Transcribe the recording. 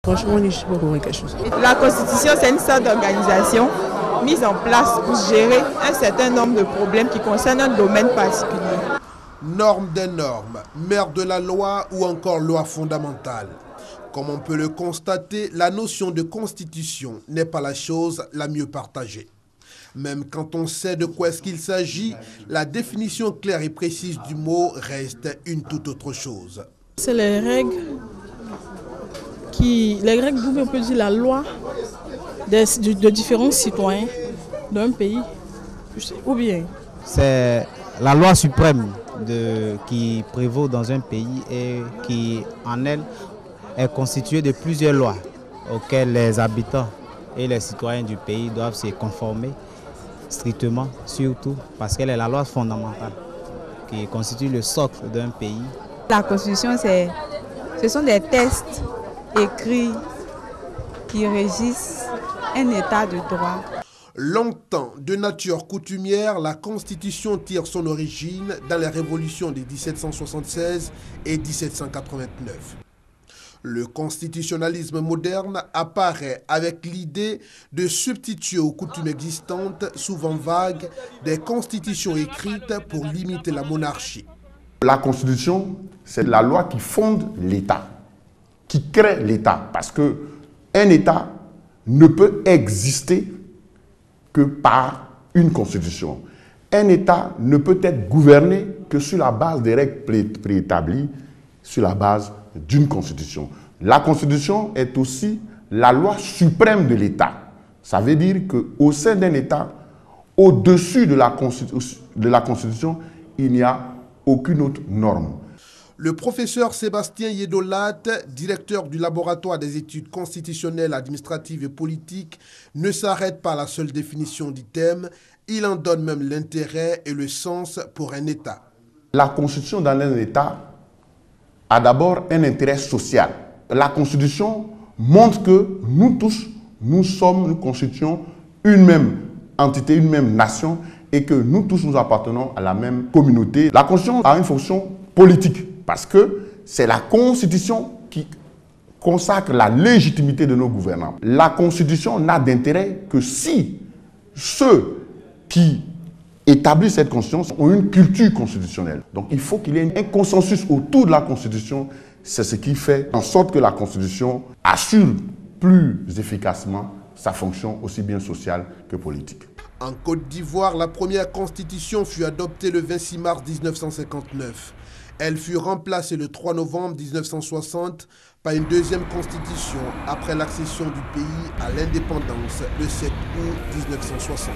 Franchement, je ne sais pas comment quelque chose. La Constitution, c'est une sorte d'organisation mise en place pour gérer un certain nombre de problèmes qui concernent un domaine particulier. Norme des normes, mère de la loi ou encore loi fondamentale. Comme on peut le constater, la notion de constitution n'est pas la chose la mieux partagée. Même quand on sait de quoi est-ce qu'il s'agit, la définition claire et précise du mot reste une toute autre chose. C'est les règles d'où on peut dire la loi de différents citoyens d'un pays, ou bien. C'est la loi suprême qui prévaut dans un pays et qui, en elle, est constituée de plusieurs lois auxquelles les habitants et les citoyens du pays doivent se conformer strictement, surtout parce qu'elle est la loi fondamentale qui constitue le socle d'un pays. La Constitution, ce sont des textes écrits qui régissent un état de droit. Longtemps de nature coutumière, la Constitution tire son origine dans les révolutions de 1776 et 1789. Le constitutionnalisme moderne apparaît avec l'idée de substituer aux coutumes existantes, souvent vagues, des constitutions écrites pour limiter la monarchie. La Constitution, c'est la loi qui fonde l'État, qui crée l'État, parce qu'un État ne peut exister que par une Constitution. Un État ne peut être gouverné que sur la base des règles préétablies, sur la base d'une Constitution. La Constitution est aussi la loi suprême de l'État. Ça veut dire qu'au sein d'un État, au-dessus de la Constitution, il n'y a aucune autre norme. Le professeur Sébastien Yedolat, directeur du laboratoire des études constitutionnelles, administratives et politiques, ne s'arrête pas à la seule définition du thème. Il en donne même l'intérêt et le sens pour un État. La Constitution dans un État a d'abord un intérêt social. La Constitution montre que nous tous, nous constituons une même entité, une même nation et que nous tous nous appartenons à la même communauté. La Constitution a une fonction politique parce que c'est la Constitution qui consacre la légitimité de nos gouvernants. La Constitution n'a d'intérêt que si ceux qui établissent cette Constitution ont une culture constitutionnelle. Donc il faut qu'il y ait un consensus autour de la Constitution. C'est ce qui fait en sorte que la Constitution assure plus efficacement sa fonction aussi bien sociale que politique. En Côte d'Ivoire, la première constitution fut adoptée le 26 mars 1959. Elle fut remplacée le 3 novembre 1960 par une deuxième constitution après l'accession du pays à l'indépendance le 7 août 1960.